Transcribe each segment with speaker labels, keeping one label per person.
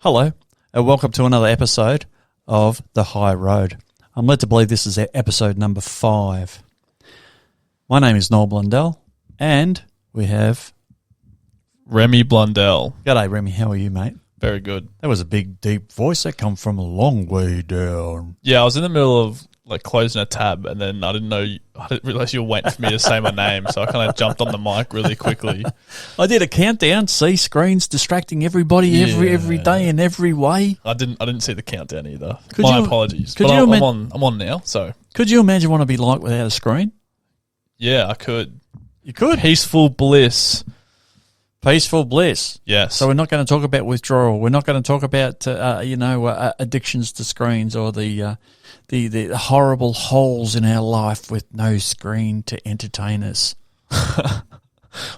Speaker 1: Hello, and welcome to another episode of The High Road. I'm led to believe this is episode number 5. My name is Noel Blundell, and we have...
Speaker 2: Remy Blundell.
Speaker 1: G'day, Remy. How are you, mate?
Speaker 2: Very good.
Speaker 1: That was a big, deep voice that come from a long way down.
Speaker 2: Yeah, I was in the middle of closing a tab, and then I didn't realize you were waiting for me to say my name, so I kind of jumped on the mic really quickly.
Speaker 1: I did a countdown. See, screens distracting everybody every day in every way.
Speaker 2: I didn't see the countdown either. Apologies.
Speaker 1: I'm
Speaker 2: on now. So
Speaker 1: could you imagine what it'd be like without a screen?
Speaker 2: Yeah, I could.
Speaker 1: You could.
Speaker 2: Peaceful bliss.
Speaker 1: Peaceful bliss.
Speaker 2: Yes.
Speaker 1: So we're not going to talk about withdrawal. We're not going to talk about addictions to screens or the horrible holes in our life with no screen to entertain us.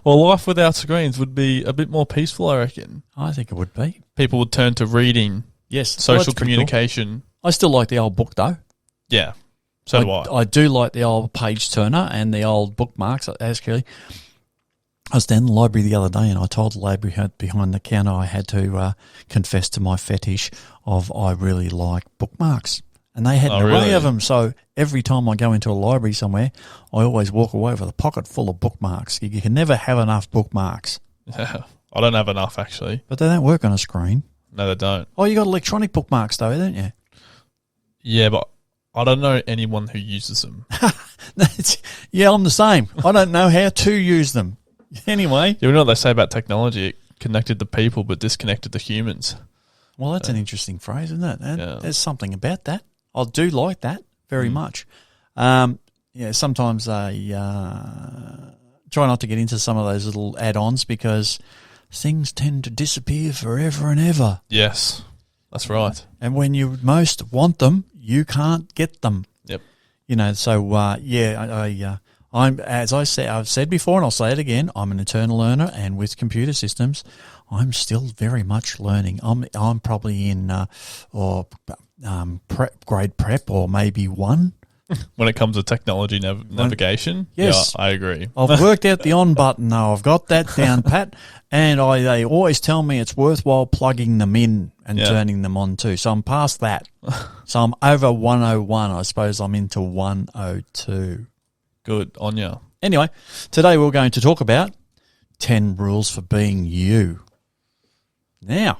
Speaker 2: Well, life without screens would be a bit more peaceful, I reckon.
Speaker 1: I think it would be.
Speaker 2: People would turn to reading.
Speaker 1: Yes.
Speaker 2: Social communication.
Speaker 1: Cool. I still like the old book though.
Speaker 2: Yeah. So do I.
Speaker 1: I do like the old page turner and the old bookmarks. Actually, I was down in the library the other day and I told the library behind the counter I had to confess to my fetish of I really like bookmarks. And they had an array of them. So every time I go into a library somewhere, I always walk away with a pocket full of bookmarks. You can never have enough bookmarks.
Speaker 2: Yeah, I don't have enough, actually.
Speaker 1: But they don't work on a screen.
Speaker 2: No, they don't.
Speaker 1: Oh, you got electronic bookmarks though, don't you?
Speaker 2: Yeah, but I don't know anyone who uses them.
Speaker 1: Yeah, I'm the same. I don't know how to use them. Anyway.
Speaker 2: You know what they say about technology? It connected the people but disconnected the humans.
Speaker 1: Well, that's an interesting phrase, isn't it? There's something about that. I do like that very much. Sometimes I try not to get into some of those little add-ons because things tend to disappear forever and ever.
Speaker 2: Yes, that's right.
Speaker 1: And when you most want them, you can't get them.
Speaker 2: Yep.
Speaker 1: I'm, as I've said before, and I'll say it again, I'm an eternal learner, and with computer systems, I'm still very much learning. I'm probably in grade prep or maybe 1.
Speaker 2: When it comes to technology navigation,
Speaker 1: yes.
Speaker 2: Yeah, I agree.
Speaker 1: I've worked out the on button though. I've got that down pat, and they always tell me it's worthwhile plugging them in and turning them on too. So I'm past that. So I'm over 101. I suppose I'm into 102.
Speaker 2: Good on you.
Speaker 1: Anyway, today we're going to talk about 10 rules for being you. Now,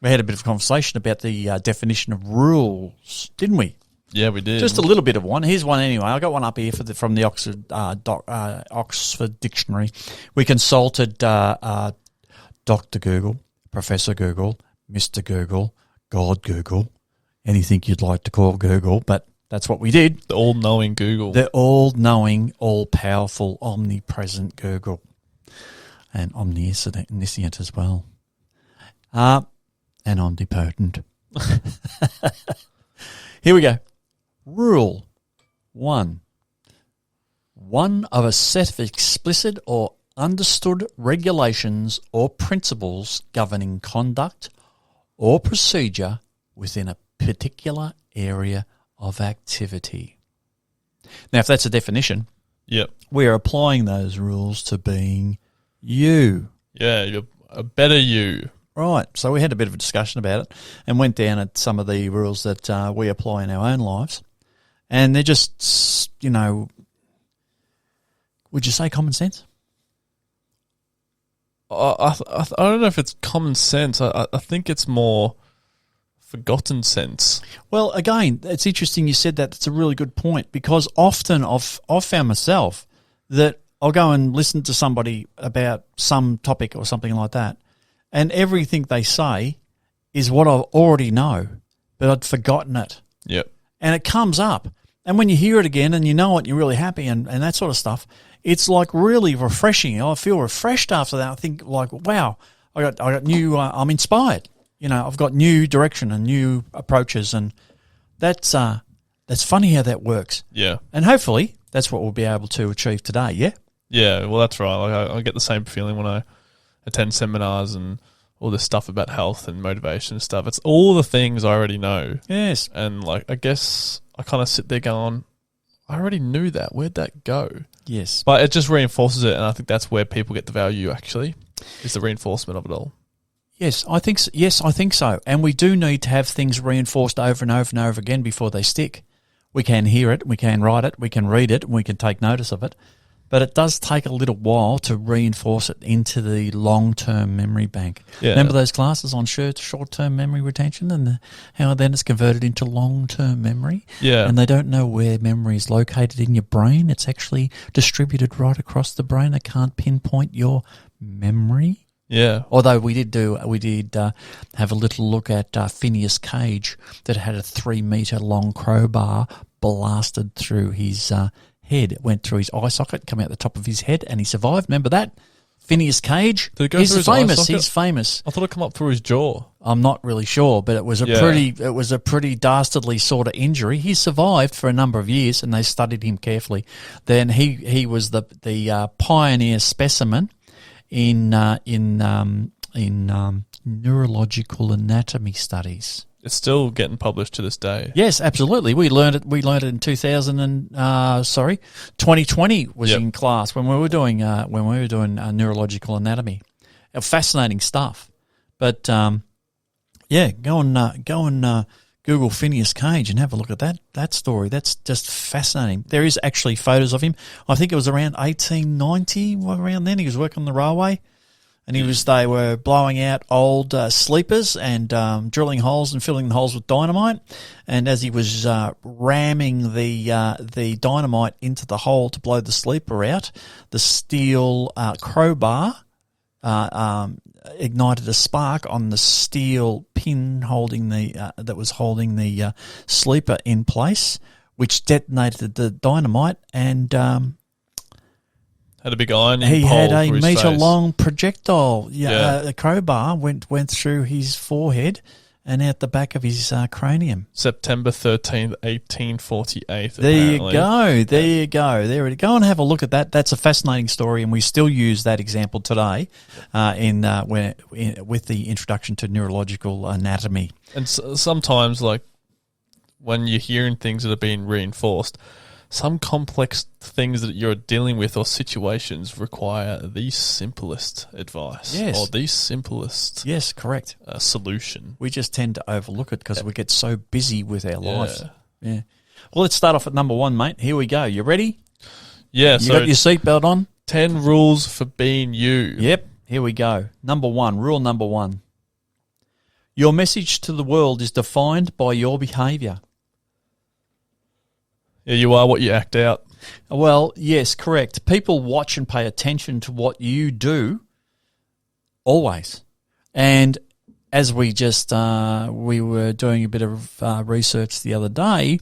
Speaker 1: we had a bit of a conversation about the definition of rules, didn't we?
Speaker 2: Yeah, we did.
Speaker 1: Just a little bit of one. Here's one anyway. I got one up here from the Oxford Dictionary. We consulted Dr. Google, Professor Google, Mr. Google, God Google, anything you'd like to call Google, but that's what we did.
Speaker 2: The all-knowing Google.
Speaker 1: The all-knowing, all-powerful, omnipresent Google. And omniscient as well. And omnipotent. Here we go. Rule 1. One of a set of explicit or understood regulations or principles governing conduct or procedure within a particular area of activity. Now, if that's a definition,
Speaker 2: yep,
Speaker 1: we are applying those rules to being you.
Speaker 2: Yeah, you're a better you.
Speaker 1: Right. So we had a bit of a discussion about it and went down at some of the rules that we apply in our own lives. And they're just, would you say common sense?
Speaker 2: I don't know if it's common sense. I think it's more forgotten sense.
Speaker 1: Well, again, it's interesting you said that. That's a really good point because often I've found myself that I'll go and listen to somebody about some topic or something like that, and everything they say is what I already know, but I'd forgotten it.
Speaker 2: Yep.
Speaker 1: And it comes up. And when you hear it again and you know it, you're really happy and that sort of stuff, it's like really refreshing. I feel refreshed after that. I think like, wow, I got new, I'm inspired. I've got new direction and new approaches, and that's funny how that works.
Speaker 2: Yeah.
Speaker 1: And hopefully that's what we'll be able to achieve today, yeah?
Speaker 2: Yeah, well, that's right. I get the same feeling when I attend seminars and all this stuff about health and motivation and stuff. It's all the things I already know.
Speaker 1: Yes.
Speaker 2: And I guess I kind of sit there going, I already knew that. Where'd that go?
Speaker 1: Yes.
Speaker 2: But it just reinforces it, and I think that's where people get the value, actually, is the reinforcement of it all.
Speaker 1: Yes, I think so. Yes, I think so. And we do need to have things reinforced over and over and over again before they stick. We can hear it, we can write it, we can read it, and we can take notice of it. But it does take a little while to reinforce it into the long-term memory bank.
Speaker 2: Yeah.
Speaker 1: Remember those classes on short-term memory retention and how then it's converted into long-term memory?
Speaker 2: Yeah.
Speaker 1: And they don't know where memory is located in your brain. It's actually distributed right across the brain. They can't pinpoint your memory.
Speaker 2: Yeah.
Speaker 1: Although we did have a little look at Phineas Cage that had a 3-meter long crowbar blasted through his head. It went through his eye socket, come out the top of his head, and he survived. Remember that? Phineas Cage?
Speaker 2: Did it go through his eye socket?
Speaker 1: He's famous.
Speaker 2: I thought it come up through his jaw.
Speaker 1: I'm not really sure, but it was a pretty dastardly sort of injury. He survived for a number of years, and they studied him carefully. Then he was the pioneer specimen in neurological anatomy studies.
Speaker 2: It's still getting published to this day.
Speaker 1: Yes, absolutely. We learned it in 2020 was in class when we were doing neurological anatomy. Fascinating stuff. But go on Google Phineas Cage and have a look at that story. That's just fascinating. There is actually photos of him. I think it was around 1890, around then. He was working on the railway, and they were blowing out old sleepers and drilling holes and filling the holes with dynamite. And as he was ramming the dynamite into the hole to blow the sleeper out, the steel crowbar ignited a spark on the steel pin holding that was holding the sleeper in place, which detonated the dynamite and
Speaker 2: had a big iron.
Speaker 1: He had a
Speaker 2: meter
Speaker 1: meter-long projectile. A crowbar went through his forehead and out the back of his cranium.
Speaker 2: September 13th, 1848.
Speaker 1: There you go. There, go and have a look at that. That's a fascinating story, and we still use that example today with the introduction to neurological anatomy.
Speaker 2: And sometimes, like when you're hearing things that are being reinforced, some complex things that you're dealing with or situations require the simplest advice.
Speaker 1: Yes.
Speaker 2: Or the simplest
Speaker 1: correct.
Speaker 2: Solution.
Speaker 1: We just tend to overlook it because we get so busy with our lives. Yeah. Well, let's start off at number 1, mate. Here we go. You ready?
Speaker 2: Yeah.
Speaker 1: You got your seatbelt on?
Speaker 2: 10 rules for being you.
Speaker 1: Yep. Here we go. Rule number 1. Your message to the world is defined by your behaviour.
Speaker 2: Yeah, you are what you act out.
Speaker 1: Well, yes, correct. People watch and pay attention to what you do always. And as we were doing a bit of research the other day,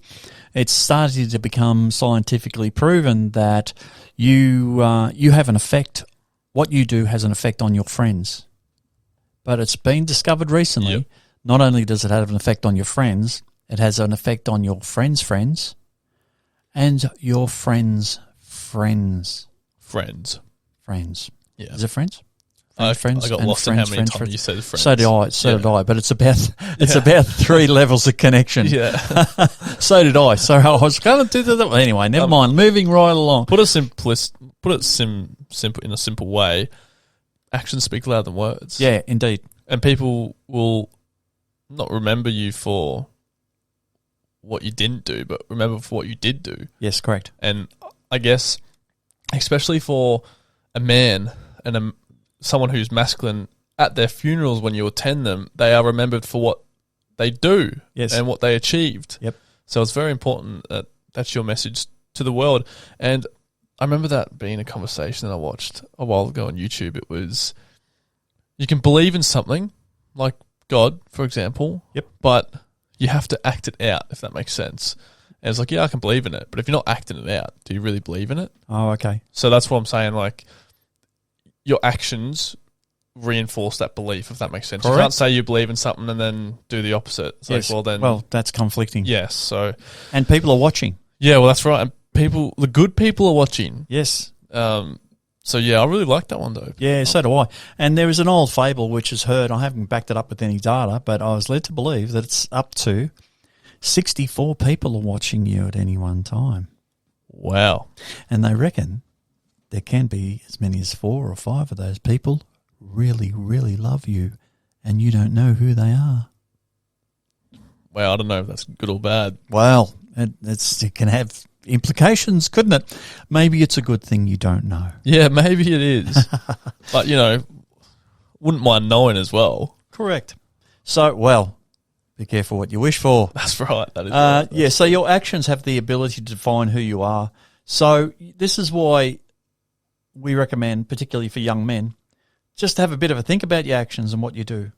Speaker 1: it's starting to become scientifically proven that you have an effect. What you do has an effect on your friends. But it's been discovered recently, not only does it have an effect on your friends, it has an effect on your friends' friends, and your friends' friends.
Speaker 2: Friends. Yeah.
Speaker 1: Is it friends?
Speaker 2: Friends. I got lost in how many times you said friends.
Speaker 1: So did I. But it's about about 3 levels of connection.
Speaker 2: Yeah.
Speaker 1: So did I. So I was going to do that. Anyway, never mind. Moving right along.
Speaker 2: Put it simple in a simple way. Actions speak louder than words.
Speaker 1: Yeah, indeed.
Speaker 2: And people will not remember you for what you didn't do, but remember for what you did do.
Speaker 1: Yes, correct.
Speaker 2: And I guess, especially for a man and someone who's masculine, at their funerals when you attend them, they are remembered for what they do and what they achieved.
Speaker 1: Yep.
Speaker 2: So it's very important that that's your message to the world. And I remember that being a conversation that I watched a while ago on YouTube. It was, you can believe in something, like God, for example, but you have to act it out, if that makes sense. And it's like, I can believe in it, but if you're not acting it out, do you really believe in it?
Speaker 1: Oh, okay.
Speaker 2: So that's what I'm saying, like, your actions reinforce that belief, if that makes sense. Correct. You can't say you believe in something and then do the opposite. It's like, well, that's
Speaker 1: conflicting.
Speaker 2: Yes, so...
Speaker 1: And people are watching.
Speaker 2: Yeah, well, that's right. And the good people are watching.
Speaker 1: Yes.
Speaker 2: So, I really like that one, though.
Speaker 1: Yeah, so do I. And there is an old fable which is heard, I haven't backed it up with any data, but I was led to believe that it's up to 64 people are watching you at any one time.
Speaker 2: Wow.
Speaker 1: And they reckon there can be as many as 4 or 5 of those people really, really love you and you don't know who they are.
Speaker 2: Well, I don't know if that's good or bad.
Speaker 1: Well, it can have implications, couldn't it? Maybe it's a good thing you don't know.
Speaker 2: Yeah, maybe it is. But, wouldn't mind knowing as well.
Speaker 1: Correct. So, well, be careful what you wish for.
Speaker 2: That's right. That is right.
Speaker 1: Yeah, so your actions have the ability to define who you are. So this is why we recommend, particularly for young men, just have a bit of a think about your actions and what you do.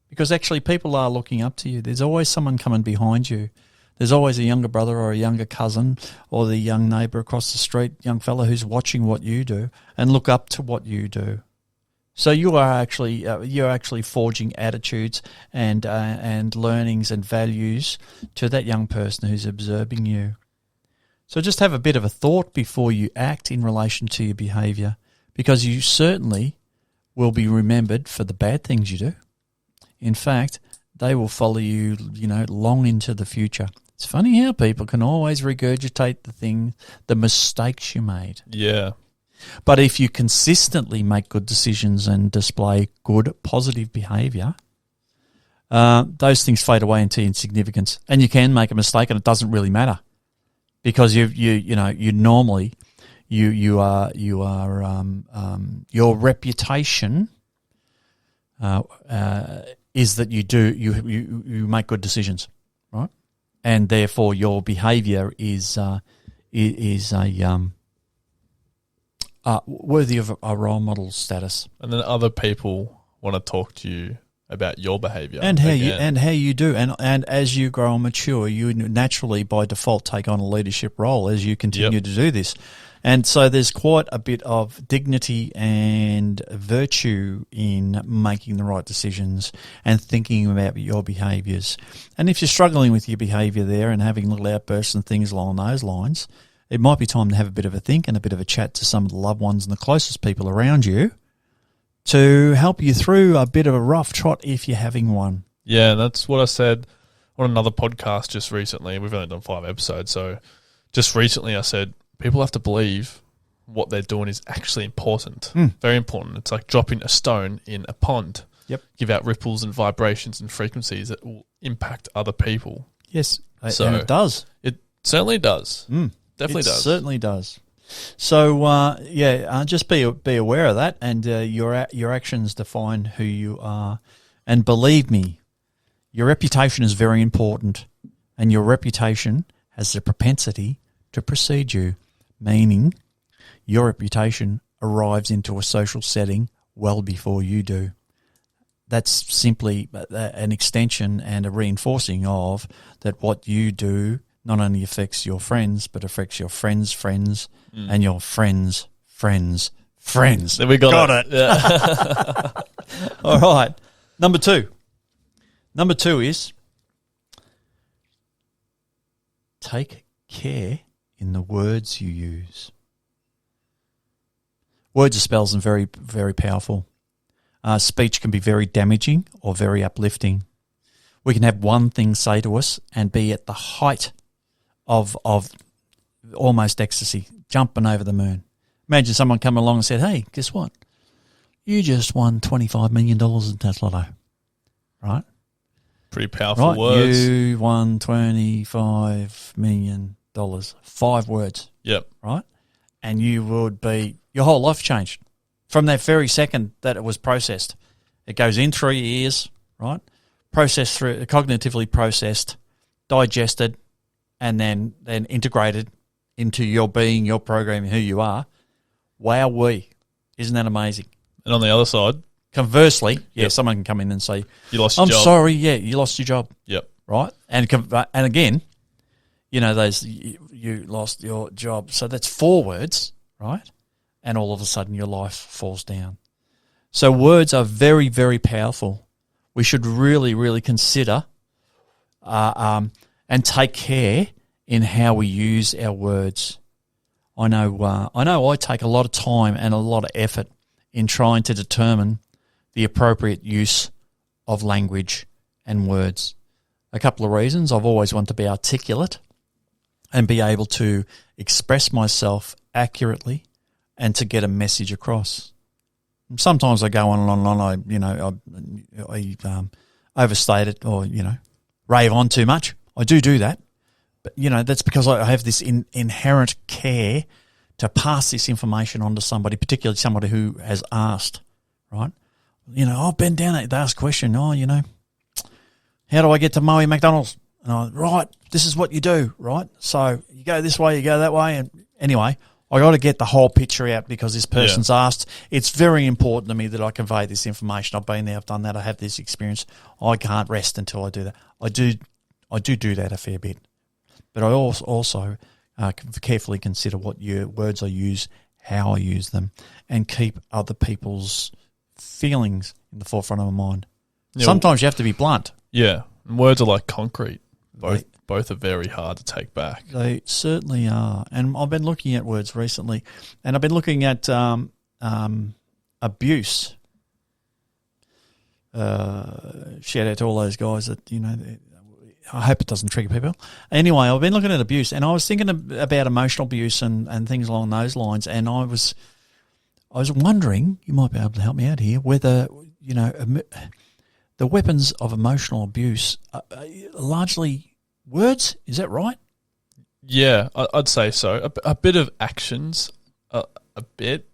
Speaker 1: Because actually people are looking up to you. There's always someone coming behind you. There's always a younger brother or a younger cousin or the young neighbour across the street, young fella who's watching what you do and look up to what you do. So you're actually forging attitudes and learnings and values to that young person who's observing you. So just have a bit of a thought before you act in relation to your behaviour, because you certainly will be remembered for the bad things you do. In fact, they will follow you, long into the future. It's funny how people can always regurgitate the mistakes you made.
Speaker 2: Yeah.
Speaker 1: But if you consistently make good decisions and display good, positive behaviour, those things fade away into insignificance. And you can make a mistake, and it doesn't really matter, because your reputation is that you make good decisions, right? And therefore your behaviour is worthy of a role model status.
Speaker 2: And then other people want to talk to you about your behaviour
Speaker 1: and how you do, and as you grow and mature, you naturally by default take on a leadership role as you continue to do this. And so there's quite a bit of dignity and virtue in making the right decisions and thinking about your behaviours. And if you're struggling with your behaviour there and having little outbursts and things along those lines, it might be time to have a bit of a think and a bit of a chat to some of the loved ones and the closest people around you to help you through a bit of a rough trot if you're having one.
Speaker 2: Yeah, that's what I said on another podcast just recently. We've only done 5 episodes, so just recently I said people have to believe what they're doing is actually important. Very important. It's like dropping a stone in a pond.
Speaker 1: Yep.
Speaker 2: Give out ripples and vibrations and frequencies that will impact other people.
Speaker 1: Yes, and it does.
Speaker 2: It certainly does. Definitely does.
Speaker 1: It certainly does. So, just be aware of that, and your actions define who you are. And believe me, your reputation is very important, and your reputation has the propensity to precede you, meaning your reputation arrives into a social setting well before you do. That's simply an extension and a reinforcing of that what you do not only affects your friends, but affects your friends' friends and your friends' friends' friends.
Speaker 2: Then we got
Speaker 1: it.
Speaker 2: Yeah.
Speaker 1: All right. Number two. Number 2 is take care in the words you use. Words are spells and very, very powerful. Speech can be very damaging or very uplifting. We can have one thing say to us and be at the height of almost ecstasy, jumping over the moon. Imagine someone come along and said, "Hey, guess what? You just won $25 million in Tesla." Right?
Speaker 2: Pretty powerful words.
Speaker 1: You won $25 million. 5 words.
Speaker 2: Yep.
Speaker 1: Right? And you would be, your whole life changed from that very second that it was processed. It goes in through your ears, right? Processed through, cognitively processed, digested, and then integrated into your being, your programming, who you are. Wowee. Isn't that amazing?
Speaker 2: And on the other side,
Speaker 1: conversely, someone can come in and say,
Speaker 2: "You lost your job."
Speaker 1: I'm sorry, you lost your job.
Speaker 2: Yep.
Speaker 1: Right? And again, you lost your job. So that's 4 words, right? And all of a sudden your life falls down. So words are very, very powerful. We should really, really consider and take care in how we use our words. I know I take a lot of time and a lot of effort in trying to determine the appropriate use of language and words. A couple of reasons. I've always wanted to be articulate and be able to express myself accurately and to get a message across. Sometimes I go on and on and on. I overstate it or, rave on too much. I do that. But, that's because I have this inherent care to pass this information on to somebody, particularly somebody who has asked, right? I've been down there. They ask a question, how do I get to Moe McDonald's? And right, this is what you do, right? So you go this way, you go that way. And anyway, I got to get the whole picture out because this person's asked. It's very important to me that I convey this information. I've been there, I've done that, I have this experience. I can't rest until I do that. I do that a fair bit. But I also carefully consider what words I use, how I use them, and keep other people's feelings in the forefront of my mind. Yeah, sometimes you have to be blunt.
Speaker 2: Yeah, and words are like concrete. Both are very hard to take back.
Speaker 1: They certainly are. And I've been looking at words recently, and I've been looking at abuse. Shout out to all those guys that, I hope it doesn't trigger people. Anyway, I've been looking at abuse, and I was thinking about emotional abuse and things along those lines, and I was wondering, you might be able to help me out here, whether, the weapons of emotional abuse are largely words. Is that right?
Speaker 2: Yeah, I'd say so. A bit of actions, a bit.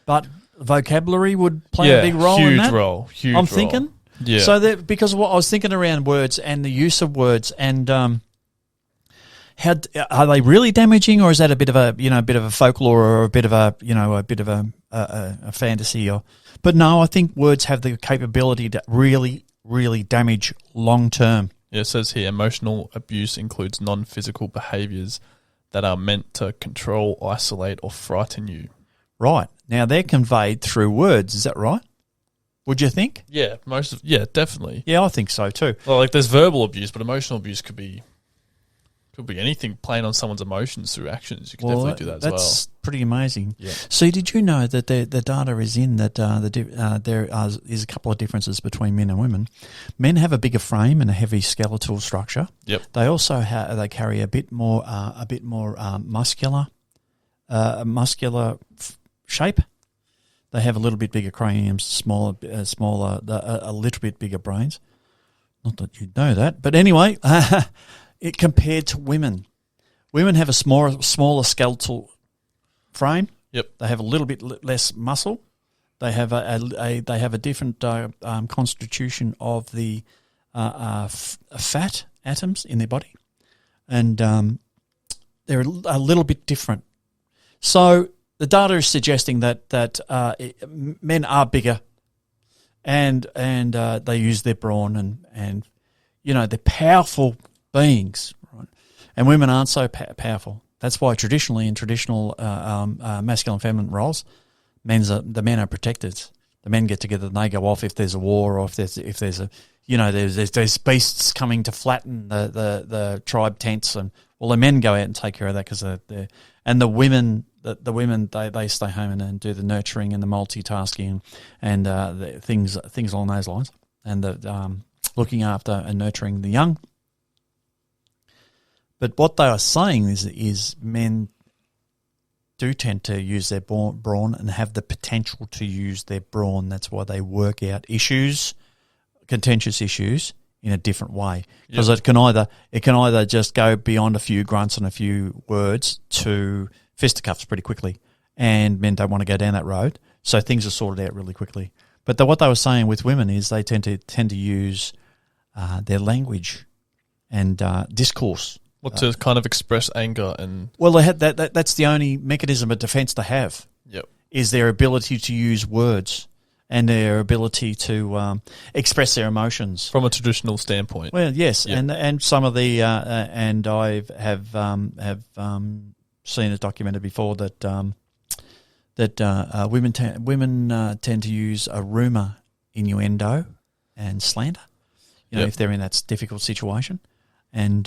Speaker 1: But vocabulary would play a big role in that?
Speaker 2: Huge
Speaker 1: I'm
Speaker 2: role.
Speaker 1: thinking.
Speaker 2: Yeah.
Speaker 1: So because of what I was thinking around words and the use of words and how are they really damaging, or is that a bit of a folklore or a bit of a fantasy? But no, I think words have the capability to really, really damage long term.
Speaker 2: Yeah, it says here, emotional abuse includes non-physical behaviours that are meant to control, isolate, or frighten you.
Speaker 1: Right. Now, they're conveyed through words. Is that right? Would you think?
Speaker 2: Yeah, definitely.
Speaker 1: Yeah, I think so too.
Speaker 2: Well, there's verbal abuse, but emotional abuse could be anything. Playing on someone's emotions through actions. You can definitely do that as well.
Speaker 1: That's pretty amazing.
Speaker 2: Yeah.
Speaker 1: So, did you know that the data is in that there is a couple of differences between men and women? Men have a bigger frame and a heavy skeletal structure.
Speaker 2: Yep.
Speaker 1: They also they carry a bit more muscular shape. They have a little bit bigger craniums, smaller, a little bit bigger brains. Not that you'd know that, but anyway, it compared to women. Women have a smaller skeletal frame.
Speaker 2: Yep.
Speaker 1: They have a little bit less muscle. They have a different constitution of the fat atoms in their body, and they're a little bit different. So the data is suggesting that men are bigger, and they use their brawn, and they're powerful beings, right? And women aren't so powerful. That's why traditionally in traditional masculine and feminine roles, the men are protected. The men get together and they go off if there's a war, or if there's there's beasts coming to flatten the tribe tents, and the men go out and take care of that because they're and the women. The women they stay home and do the nurturing and the multitasking and the things along those lines, and the looking after and nurturing the young. But what they are saying is men do tend to use their brawn and have the potential to use their brawn. That's why they work out contentious issues, in a different way, because it can either just go beyond a few grunts and a few words to fisticuffs pretty quickly, and men don't want to go down that road, so things are sorted out really quickly. But what they were saying with women is they tend to use their language and discourse.
Speaker 2: To kind of express anger and...
Speaker 1: Well, they had that's the only mechanism of defence they have.
Speaker 2: Yep. Is
Speaker 1: their ability to use words and their ability to express their emotions
Speaker 2: from a traditional standpoint.
Speaker 1: Well, yes, yep. and some of the and I have seen it documented before that women tend to use a rumour, innuendo, and slander. If they're in that difficult situation, and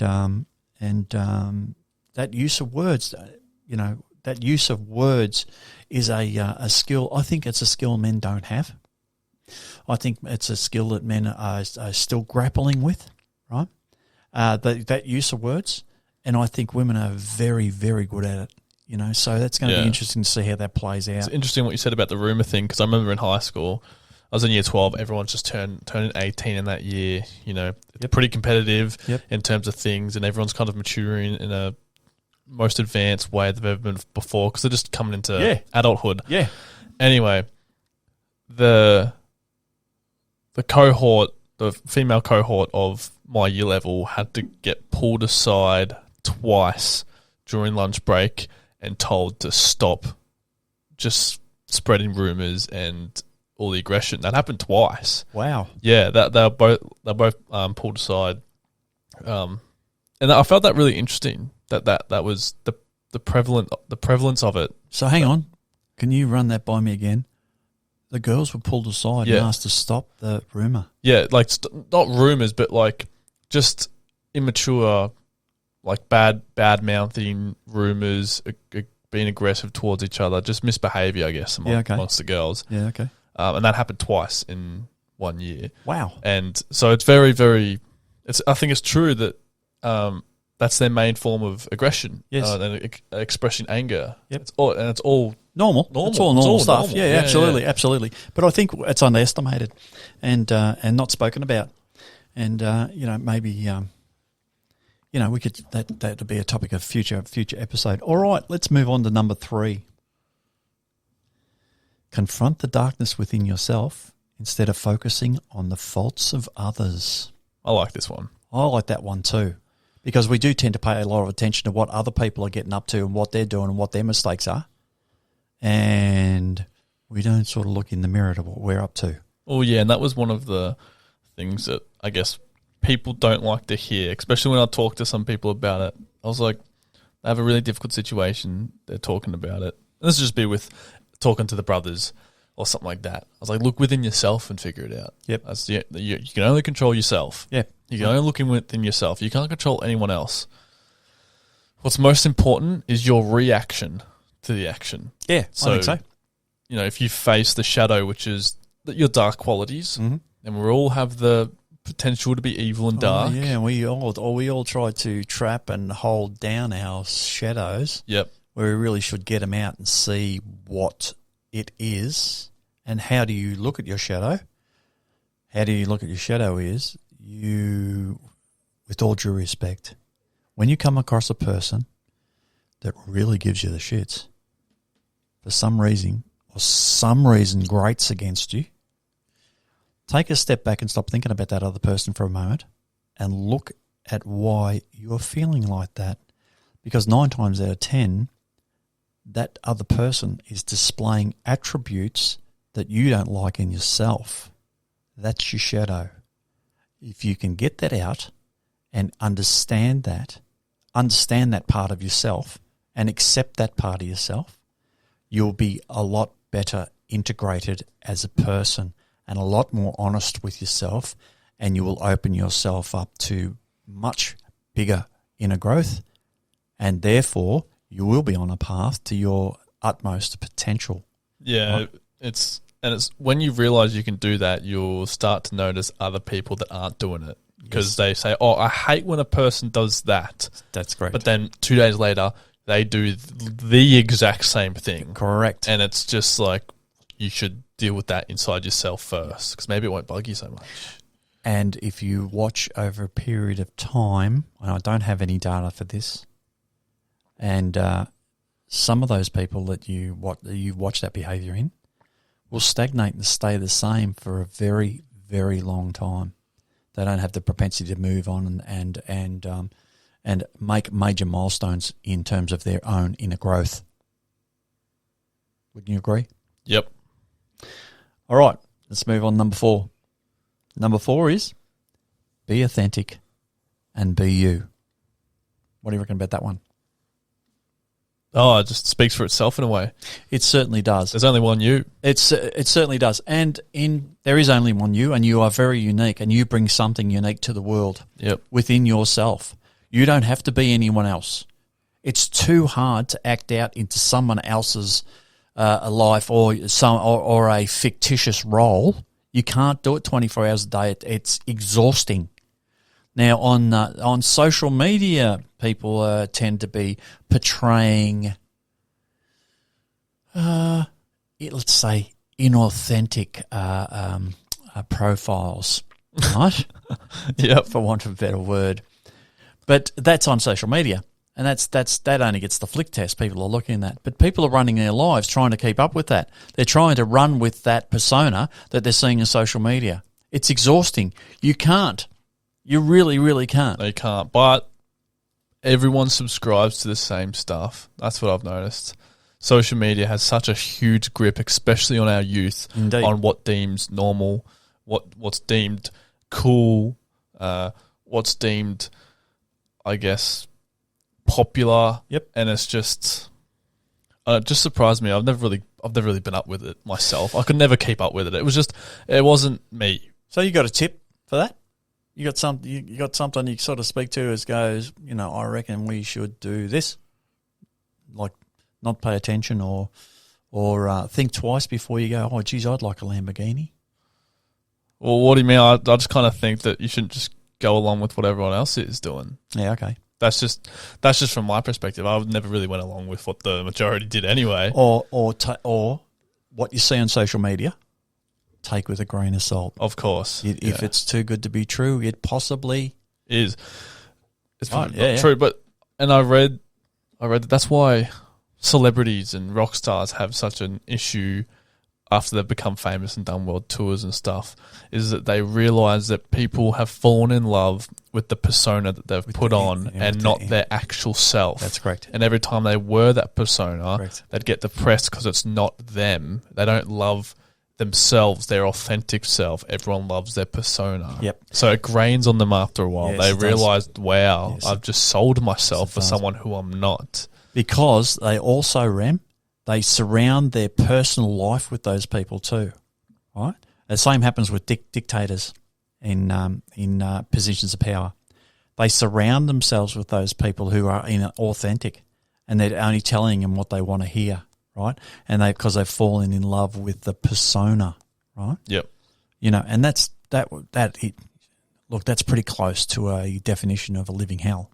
Speaker 1: that use of words, that use of words is a skill. I think it's a skill men don't have. I think it's a skill that men are still grappling with, right? That use of words, and I think women are very, very good at it So that's going to
Speaker 2: Yeah.
Speaker 1: be interesting to see how that plays out.
Speaker 2: It's interesting what you said about the rumour thing, because I remember in high school, I was in year 12, everyone's just turning 18 in that year,
Speaker 1: Yep.
Speaker 2: pretty competitive
Speaker 1: Yep.
Speaker 2: in terms of things, and everyone's kind of maturing in a most advanced way they've ever been before, because they're just coming into adulthood.
Speaker 1: Yeah.
Speaker 2: Anyway, the cohort, the female cohort of my year level had to get pulled aside twice during lunch break and told to stop just spreading rumors and all the aggression. That happened twice.
Speaker 1: Wow.
Speaker 2: Yeah, that they both pulled aside, and I felt that really interesting. That was the prevalence of it.
Speaker 1: So hang on. Can you run that by me again? The girls were pulled aside and asked to stop the rumor.
Speaker 2: Yeah, like not rumors, but like just immature, like bad mouthing rumors, being aggressive towards each other, just misbehavior, I guess, amongst the girls.
Speaker 1: Yeah, okay.
Speaker 2: And that happened twice in 1 year.
Speaker 1: Wow.
Speaker 2: And so it's very, very. I think it's true that that's their main form of aggression.
Speaker 1: Yes.
Speaker 2: And expressing anger.
Speaker 1: Yep.
Speaker 2: It's all
Speaker 1: normal. It's all normal stuff.
Speaker 2: normal.
Speaker 1: Yeah, absolutely. But I think it's underestimated and not spoken about. And maybe we could that would be a topic of future episode. All right, let's move on to number 3. Confront the darkness within yourself instead of focusing on the faults of others.
Speaker 2: I like this one.
Speaker 1: I like that one too, because we do tend to pay a lot of attention to what other people are getting up to and what they're doing and what their mistakes are. And we don't sort of look in the mirror to what we're up to.
Speaker 2: Oh, yeah, and that was one of the things that I guess people don't like to hear, especially when I talk to some people about it. I was like, they have a really difficult situation. They're talking about it. And this would just be with talking to the brothers or something like that. I was like, look within yourself and figure it out.
Speaker 1: Yep.
Speaker 2: You can only control yourself.
Speaker 1: Yeah.
Speaker 2: You can only look within yourself. You can't control anyone else. What's most important is your reaction to the action.
Speaker 1: Yeah,
Speaker 2: So,
Speaker 1: I think so.
Speaker 2: If you face the shadow, which is your dark qualities, and we all have the potential to be evil and dark.
Speaker 1: Oh, yeah, we all try to trap and hold down our shadows.
Speaker 2: Yep.
Speaker 1: Where we really should get them out and see what it is. And how do you look at your shadow? How do you look at your shadow is with all due respect, when you come across a person that really gives you the shits, for some reason grates against you, take a step back and stop thinking about that other person for a moment and look at why you're feeling like that. Because 9 times out of 10, that other person is displaying attributes that you don't like in yourself. That's your shadow. If you can get that out and understand that part of yourself and accept that part of yourself, you'll be a lot better integrated as a person and a lot more honest with yourself, and you will open yourself up to much bigger inner growth, and therefore you will be on a path to your utmost potential.
Speaker 2: Yeah,
Speaker 1: right?
Speaker 2: it's when you realize you can do that, you'll start to notice other people that aren't doing it, because they say, "Oh, I hate when a person does that."
Speaker 1: That's correct.
Speaker 2: But then 2 days later, they do the exact same thing.
Speaker 1: Correct.
Speaker 2: And it's just like, you should deal with that inside yourself first, because maybe it won't bug you so much.
Speaker 1: And if you watch over a period of time, and I don't have any data for this, and some of those people that you watch that behaviour in will stagnate and stay the same for a very, very long time. They don't have the propensity to move on and make major milestones in terms of their own inner growth. Wouldn't you agree?
Speaker 2: Yep.
Speaker 1: All right, let's move on to number 4. Number 4 is be authentic and be you. What do you reckon about that one?
Speaker 2: Oh, it just speaks for itself in a way.
Speaker 1: It certainly does.
Speaker 2: There's only one you.
Speaker 1: It certainly does. And there is only one you, and you are very unique, and you bring something unique to the world.
Speaker 2: Yep.
Speaker 1: Within yourself. You don't have to be anyone else. It's too hard to act out into someone else's life or a fictitious role. You can't do it 24 hours a day. It's exhausting. Now, on social media, people tend to be portraying let's say, inauthentic profiles, right?
Speaker 2: Yep.
Speaker 1: For want of a better word. But that's on social media, and that only gets the flick test. People are looking at that. But people are running their lives trying to keep up with that. They're trying to run with that persona that they're seeing in social media. It's exhausting. You can't. You really, really can't.
Speaker 2: They can't. But everyone subscribes to the same stuff. That's what I've noticed. Social media has such a huge grip, especially on our youth,
Speaker 1: Indeed.
Speaker 2: on what deems normal, what's deemed cool, what's deemed, I guess, popular.
Speaker 1: Yep.
Speaker 2: And it just surprised me. I've never really been up with it myself. I could never keep up with it. It wasn't me.
Speaker 1: So you got a tip for that? You got something you sort of speak to as goes, I reckon we should do this, like not pay attention or think twice before you go, oh, geez, I'd like a Lamborghini.
Speaker 2: Well, what do you mean? I just kind of think that you shouldn't just go along with what everyone else is doing.
Speaker 1: Yeah, okay.
Speaker 2: That's just from my perspective. I never really went along with what the majority did anyway.
Speaker 1: Or what you see on social media, take with a grain of salt.
Speaker 2: Of course.
Speaker 1: If it's too good to be true, it possibly
Speaker 2: is. It's
Speaker 1: right,
Speaker 2: not true, and I read that that's why celebrities and rock stars have such an issue after they've become famous and done world tours and stuff, is that they realise that people have fallen in love with the persona that they've put on and not their actual self.
Speaker 1: That's correct.
Speaker 2: And every time they were that persona,
Speaker 1: Correct.
Speaker 2: they'd get depressed because it's not them. They don't love themselves, their authentic self. Everyone loves their persona.
Speaker 1: Yep.
Speaker 2: So it grains on them after a while.
Speaker 1: Yes,
Speaker 2: they
Speaker 1: it does.
Speaker 2: realised, wow,
Speaker 1: Yes,
Speaker 2: I've just sold myself
Speaker 1: it
Speaker 2: for
Speaker 1: does.
Speaker 2: someone who I'm not.
Speaker 1: Because they also, they surround their personal life with those people too, right? The same happens with dictators in positions of power. They surround themselves with those people who are authentic, and they're only telling them what they want to hear, right? And because they've fallen in love with the persona, right?
Speaker 2: Yep.
Speaker 1: And that's that's pretty close to a definition of a living hell,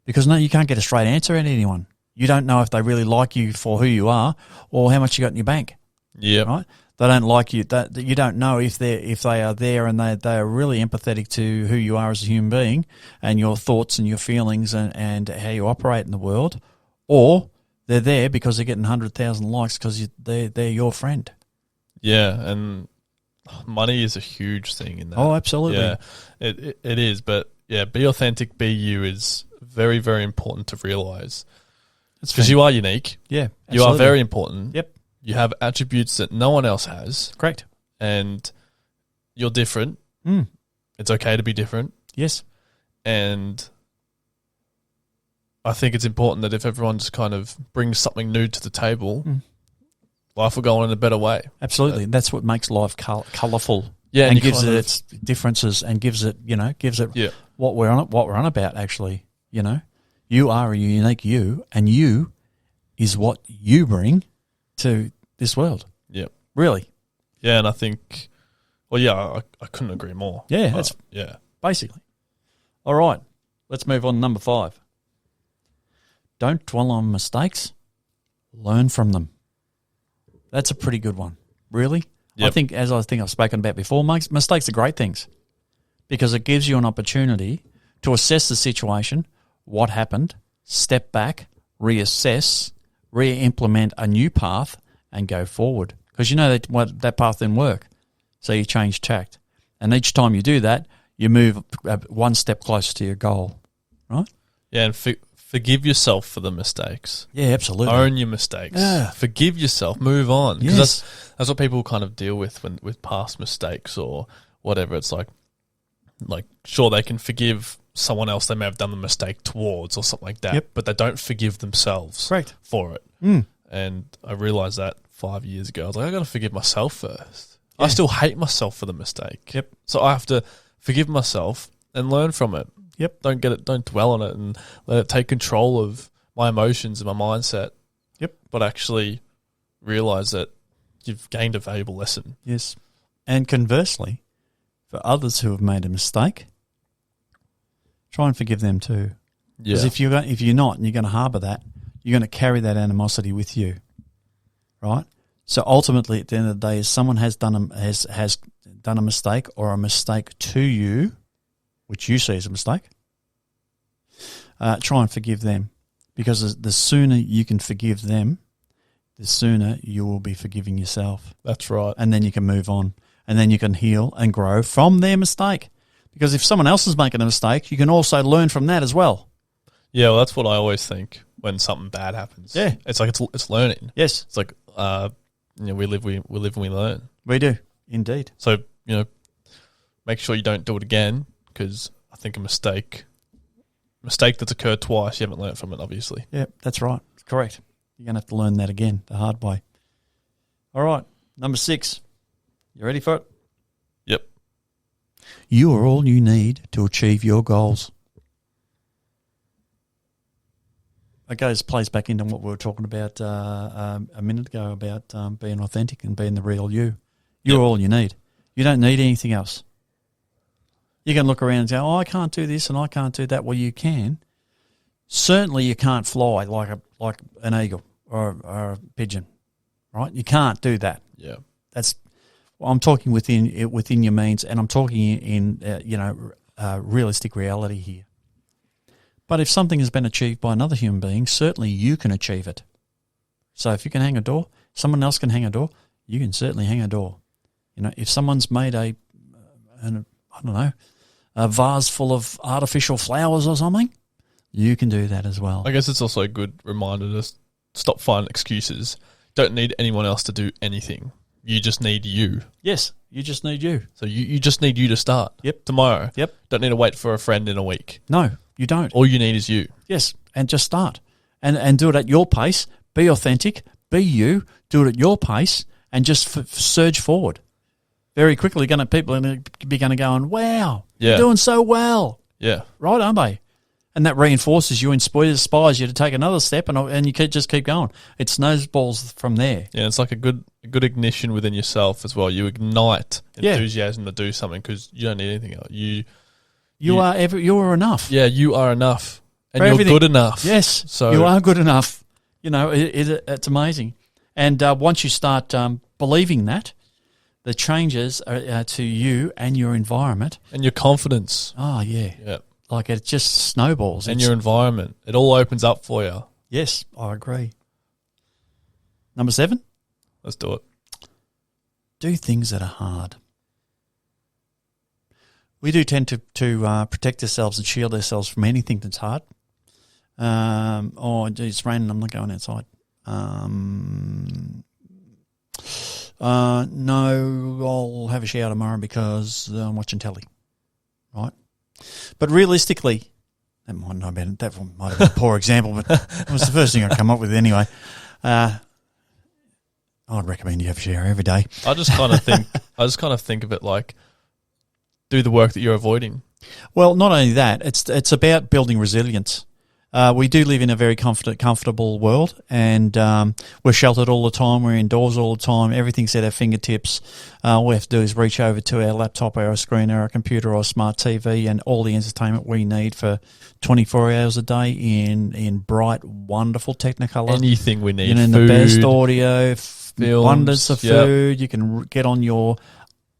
Speaker 1: because you can't get a straight answer out of anyone. You don't know if they really like you for who you are or how much you got in your bank.
Speaker 2: Yeah.
Speaker 1: Right? They don't like you. That you don't know if they are there and they are really empathetic to who you are as a human being and your thoughts and your feelings and how you operate in the world, or they're there because they're getting 100,000 likes because they're your friend.
Speaker 2: Yeah, and money is a huge thing in that.
Speaker 1: Oh, absolutely.
Speaker 2: Yeah, it is. But yeah, be authentic, be you is very, very important to realise. Because you are unique.
Speaker 1: Yeah,
Speaker 2: absolutely. You are very important.
Speaker 1: Yep.
Speaker 2: You have attributes that no one else has.
Speaker 1: Correct.
Speaker 2: And you're different.
Speaker 1: Mm.
Speaker 2: It's okay to be different.
Speaker 1: Yes.
Speaker 2: And I think it's important that if everyone just kind of brings something new to the table, life will go on in a better way.
Speaker 1: Absolutely. That's what makes life colourful.
Speaker 2: Yeah,
Speaker 1: and gives it its differences and gives it what we're on about, actually, You are a unique you, and you is what you bring to this world.
Speaker 2: Yep.
Speaker 1: Really.
Speaker 2: Yeah, and I think, I couldn't agree more.
Speaker 1: Yeah,
Speaker 2: that's
Speaker 1: basically. All right, let's move on to number 5. Don't dwell on mistakes, learn from them. That's a pretty good one. Really?
Speaker 2: Yep.
Speaker 1: I think I've spoken about before, mistakes are great things because it gives you an opportunity to assess the situation, what happened, step back, reassess, re-implement a new path, and go forward. Because that path didn't work, so you change tack. And each time you do that, you move one step closer to your goal, right?
Speaker 2: Yeah, and forgive yourself for the mistakes.
Speaker 1: Yeah, absolutely.
Speaker 2: Own your mistakes. Yeah. Forgive yourself. Move on. Because that's what people kind of deal with with past mistakes or whatever. It's like sure, they can forgive someone else they may have done the mistake towards or something like that, but they don't forgive themselves for it.
Speaker 1: Mm.
Speaker 2: And I realised that 5 years ago. I was like, I got to forgive myself first. Yeah. I still hate myself for the mistake.
Speaker 1: Yep.
Speaker 2: So I have to forgive myself and learn from it.
Speaker 1: Yep.
Speaker 2: Don't dwell on it and let it take control of my emotions and my mindset.
Speaker 1: Yep.
Speaker 2: But actually realise that you've gained a valuable lesson.
Speaker 1: Yes. And conversely, for others who have made a mistake, try and forgive them too. Because if you're not and you're going to harbour that, you're going to carry that animosity with you. right? So ultimately, at the end of the day, if someone has done a mistake or a mistake to you, which you see as a mistake, try and forgive them, because the sooner you can forgive them, the sooner you will be forgiving yourself.
Speaker 2: That's right.
Speaker 1: And then you can move on, and then you can heal and grow from their mistake. Because if someone else is making a mistake, you can also learn from that as well.
Speaker 2: Yeah, well, that's what I always think when something bad happens.
Speaker 1: Yeah.
Speaker 2: It's like it's learning.
Speaker 1: Yes.
Speaker 2: It's like we live and we learn.
Speaker 1: We do, indeed.
Speaker 2: So, make sure you don't do it again, because I think a mistake that's occurred twice, you haven't learned from it, obviously.
Speaker 1: Yeah, that's right. Correct. You're going to have to learn that again the hard way. All right, number 6. You ready for it?
Speaker 2: Yep.
Speaker 1: You are all you need to achieve your goals. That plays back into what we were talking about a minute ago about being authentic and being the real you. You're all you need. You don't need anything else. You can look around and say, I can't do this and I can't do that. Well, you can. Certainly you can't fly like an eagle or a pigeon, right? You can't do that.
Speaker 2: Yeah.
Speaker 1: I'm talking within your means, and I'm talking in realistic reality here. But if something has been achieved by another human being, certainly you can achieve it. So if you can hang a door, someone else can hang a door, you can certainly hang a door. If someone's made a vase full of artificial flowers or something, you can do that as well.
Speaker 2: I guess it's also a good reminder to stop finding excuses. Don't need anyone else to do anything. You just need you.
Speaker 1: Yes, you just need you.
Speaker 2: So you just need you to start.
Speaker 1: Yep.
Speaker 2: Tomorrow.
Speaker 1: Yep.
Speaker 2: Don't need to wait for a friend in a week.
Speaker 1: No, you don't.
Speaker 2: All you need is you.
Speaker 1: Yes, and just start. And do it at your pace. Be authentic. Be you. Do it at your pace and just surge forward. Very quickly, people are going to be going, wow, you're doing so well.
Speaker 2: Yeah.
Speaker 1: Right, aren't they? And that reinforces you, inspires you to take another step, and you just keep going. It snowballs from there.
Speaker 2: Yeah, it's like a good ignition within yourself as well. You ignite enthusiasm to do something because you don't need anything else. You
Speaker 1: are enough.
Speaker 2: Yeah, you are enough, and
Speaker 1: For
Speaker 2: you're
Speaker 1: everything.
Speaker 2: good enough.
Speaker 1: Yes,
Speaker 2: so
Speaker 1: you are good enough. It's amazing. And once you start believing that, the changes are to you and your environment
Speaker 2: and your confidence.
Speaker 1: Oh yeah,
Speaker 2: yeah.
Speaker 1: Like it just snowballs.
Speaker 2: And your environment. It all opens up for you.
Speaker 1: Yes, I agree. Number 7?
Speaker 2: Let's do it.
Speaker 1: Do things that are hard. We do tend to protect ourselves and shield ourselves from anything that's hard. It's raining, I'm not going outside. No, I'll have a shower tomorrow because I'm watching telly. Right? But realistically, that might have been a poor example, but it was the first thing I'd come up with anyway. I'd recommend you have a shower every day.
Speaker 2: I just kind of think of it like do the work that you're avoiding.
Speaker 1: Well, not only that, it's about building resilience. We do live in a very comfortable world, and we're sheltered all the time. We're indoors all the time. Everything's at our fingertips. All we have to do is reach over to our laptop, or our screen, or our computer, or a smart TV, and all the entertainment we need for 24 hours a day in bright, wonderful Technicolor.
Speaker 2: Anything we need.
Speaker 1: In
Speaker 2: food,
Speaker 1: the best audio,
Speaker 2: films,
Speaker 1: abundance of food. You can get on your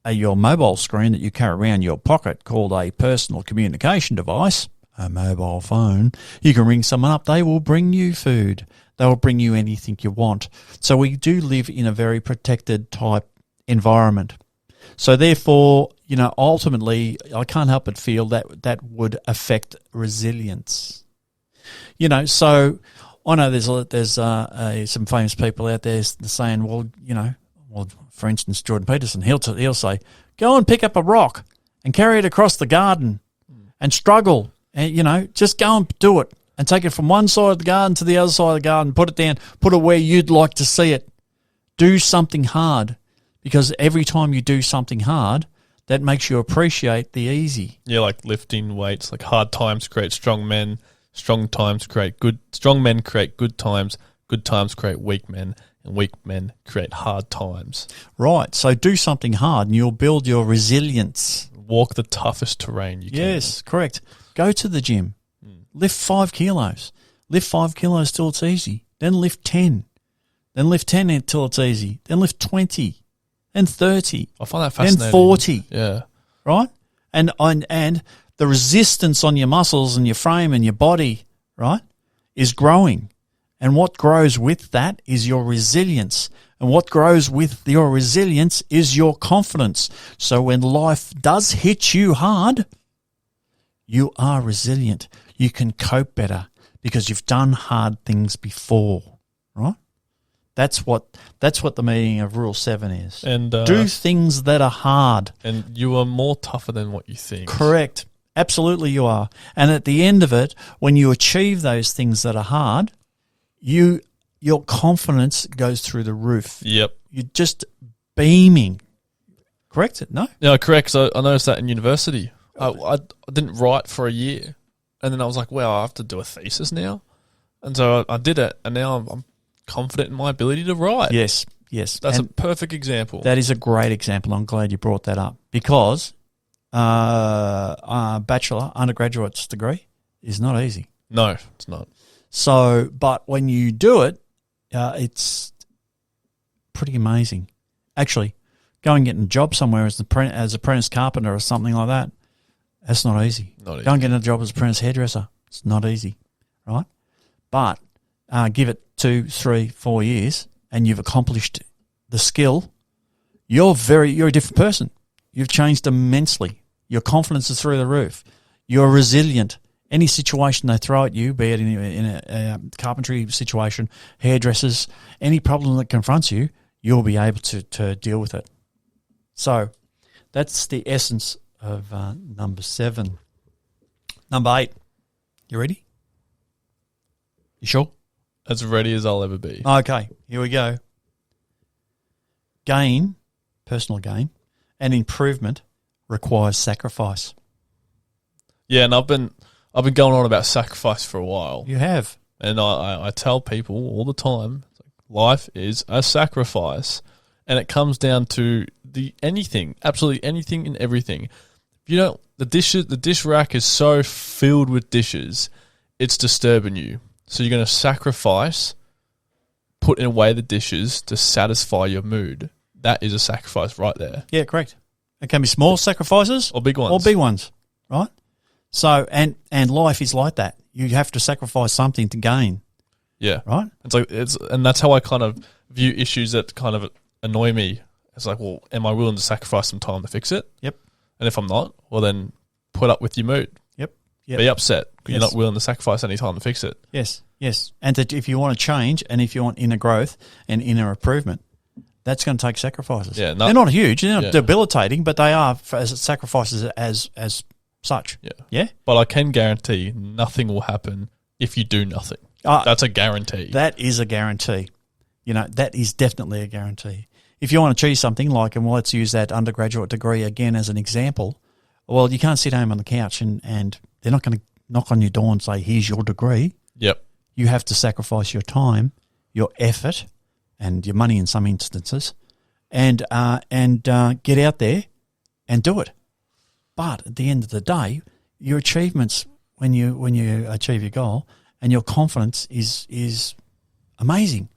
Speaker 1: mobile screen that you carry around your pocket, called a personal communication device. A mobile phone, you can ring someone up. They will bring you food. They will bring you anything you want. So we do live in a very protected type environment. So therefore, ultimately, I can't help but feel that would affect resilience. So I know there's some famous people out there saying, well, for instance, Jordan Peterson, he'll say, go and pick up a rock and carry it across the garden and struggle. And, just go and do it and take it from one side of the garden to the other side of the garden, put it down, put it where you'd like to see it. Do something hard, because every time you do something hard, that makes you appreciate the easy.
Speaker 2: Yeah, like lifting weights, like hard times create strong men, strong men create good times create weak men, and weak men create hard times.
Speaker 1: Right, so do something hard and you'll build your resilience.
Speaker 2: Walk the toughest terrain you can.
Speaker 1: Yes, correct. Go to the gym. Lift 5 kilos. Lift 5 kilos till it's easy. Then lift 10. Then lift 10 until it's easy. Then lift 20. Then 30.
Speaker 2: I find that fascinating.
Speaker 1: Then 40.
Speaker 2: Yeah.
Speaker 1: Right? And the resistance on your muscles and your frame and your body, right, is growing. And what grows with that is your resilience. And what grows with your resilience is your confidence. So when life does hit you hard, you are resilient. You can cope better because you've done hard things before, right? That's what the meaning of Rule 7 is.
Speaker 2: And
Speaker 1: do things that are hard.
Speaker 2: And you are more tougher than what you think.
Speaker 1: Correct. Absolutely you are. And at the end of it, when you achieve those things that are hard, your confidence goes through the roof.
Speaker 2: Yep.
Speaker 1: You're just beaming. Correct? No?
Speaker 2: Yeah, correct. So I noticed that in university. I didn't write for a year. And then I was like, well, I have to do a thesis now. And so I did it. And now I'm confident in my ability to write.
Speaker 1: Yes.
Speaker 2: That's a perfect example.
Speaker 1: That is a great example. I'm glad you brought that up because bachelor, undergraduate's degree is not easy.
Speaker 2: No, it's not.
Speaker 1: So, but when you do it, it's pretty amazing. Actually, go and get a job somewhere as apprentice carpenter or something like that, that's not easy.
Speaker 2: Not easy.
Speaker 1: Go and get a job as apprentice hairdresser. It's not easy, right? But give it 2, 3, 4 years and you've accomplished the skill, you're a different person. You've changed immensely. Your confidence is through the roof. You're resilient. Any situation they throw at you, be it in a carpentry situation, hairdressers, any problem that confronts you, you'll be able to deal with it. So that's the essence of number 7. Number 8. You ready? You sure?
Speaker 2: As ready as I'll ever be.
Speaker 1: Okay, here we go. Personal gain, and improvement requires sacrifice.
Speaker 2: Yeah, and I've been going on about sacrifice for a while.
Speaker 1: You have.
Speaker 2: And I tell people all the time, life is a sacrifice. And it comes down to absolutely anything and everything. The dish rack is so filled with dishes, it's disturbing you. So you're going to sacrifice, putting away the dishes to satisfy your mood. That is a sacrifice right there.
Speaker 1: Yeah, correct. It can be small sacrifices
Speaker 2: or big ones.
Speaker 1: Or big ones, right? So, and life is like that. You have to sacrifice something to gain.
Speaker 2: Yeah.
Speaker 1: Right?
Speaker 2: And that's how I kind of view issues that kind of annoy me. It's like, well, am I willing to sacrifice some time to fix it?
Speaker 1: Yep.
Speaker 2: And if I'm not, well then put up with your mood.
Speaker 1: Yep.
Speaker 2: Be upset because
Speaker 1: Yes.
Speaker 2: you're not willing to sacrifice any time to fix it.
Speaker 1: Yes. And that if you want to change and if you want inner growth and inner improvement, that's going to take sacrifices.
Speaker 2: Yeah,
Speaker 1: they're not huge, they're not debilitating, but they are as sacrifices as such.
Speaker 2: Yeah.
Speaker 1: Yeah?
Speaker 2: But I can guarantee nothing will happen if you do nothing. That's a guarantee.
Speaker 1: That is a guarantee. That is definitely a guarantee. If you want to achieve something like, and let's use that undergraduate degree again as an example, well, you can't sit home on the couch and they're not going to knock on your door and say, here's your degree.
Speaker 2: Yep.
Speaker 1: You have to sacrifice your time, your effort, and your money in some instances, and get out there and do it. But at the end of the day, your achievements when you achieve your goal and your confidence is amazing.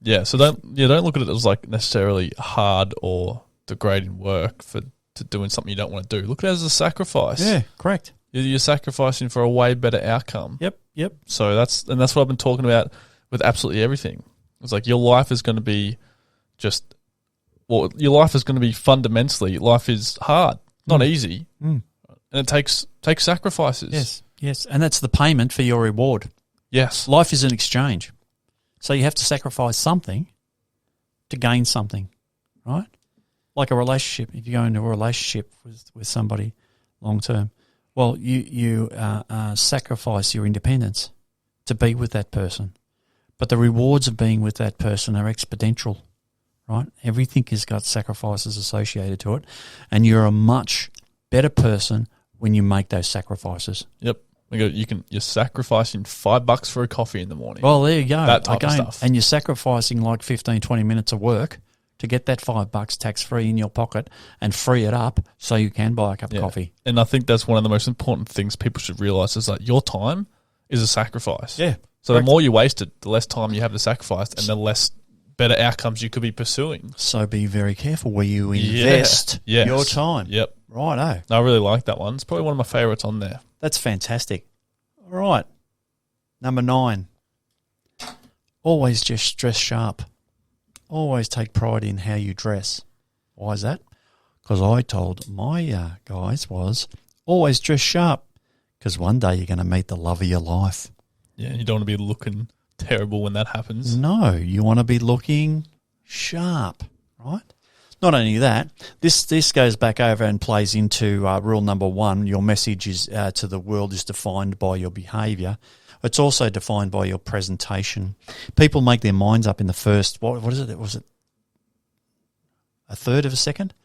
Speaker 2: Yeah, so don't look at it as like necessarily hard or degrading work to doing something you don't want to do. Look at it as a sacrifice.
Speaker 1: Yeah, correct.
Speaker 2: You're sacrificing for a way better outcome.
Speaker 1: Yep.
Speaker 2: So that's what I've been talking about with absolutely everything. It's like your life is going to be fundamentally, life is hard, not easy. And it takes sacrifices.
Speaker 1: Yes. And that's the payment for your reward.
Speaker 2: Yes.
Speaker 1: Life is an exchange. So you have to sacrifice something to gain something, right? Like a relationship. If you go into a relationship with somebody long term, well, you sacrifice your independence to be with that person. But the rewards of being with that person are exponential, right? Everything has got sacrifices associated to it, and you're a much better person when you make those sacrifices.
Speaker 2: Yep. You're sacrificing $5 for a coffee in the morning.
Speaker 1: Well, there you go.
Speaker 2: That type of stuff.
Speaker 1: And you're sacrificing like 15, 20 minutes of work to get that $5 tax-free in your pocket and free it up so you can buy a cup of coffee.
Speaker 2: And I think that's one of the most important things people should realise is that your time is a sacrifice.
Speaker 1: Yeah.
Speaker 2: So the more you waste it, the less time you have to sacrifice and the less better outcomes you could be pursuing.
Speaker 1: So be very careful where you invest your time.
Speaker 2: Yep.
Speaker 1: Righto.
Speaker 2: I really like that one. It's probably one of my favourites on there.
Speaker 1: That's fantastic. All right. Number 9. Always just dress sharp. Always take pride in how you dress. Why is that? Because I told my guys was always dress sharp because one day you're going to meet the love of your life.
Speaker 2: Yeah, you don't want to be looking terrible when that happens.
Speaker 1: No, you want to be looking sharp, right? Not only that, this goes back over and plays into rule number 1. Your message is to the world is defined by your behaviour. It's also defined by your presentation. People make their minds up in the first, what is it? Was it a third of a second?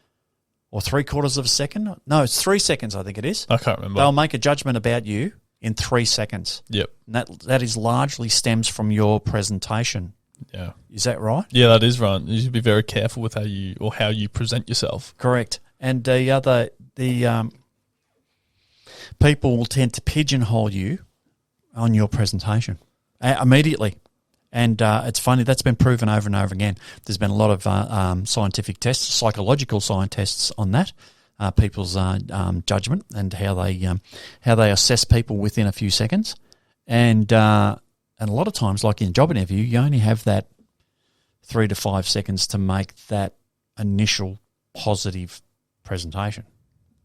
Speaker 1: Or 3/4 of a second? No, it's 3 seconds, I think it is.
Speaker 2: I can't remember.
Speaker 1: They'll make a judgment about you in 3 seconds.
Speaker 2: Yep.
Speaker 1: And that is largely stems from your presentation.
Speaker 2: Yeah.
Speaker 1: Is that right?
Speaker 2: Yeah, that is right. You should be very careful with how you present yourself.
Speaker 1: Correct. And the people will tend to pigeonhole you on your presentation immediately. And it's funny, that's been proven over and over again. There's been a lot of scientific tests, psychological science tests on that, people's judgment and how they assess people within a few seconds. And a lot of times, like in a job interview, you only have that 3 to 5 seconds to make that initial positive presentation,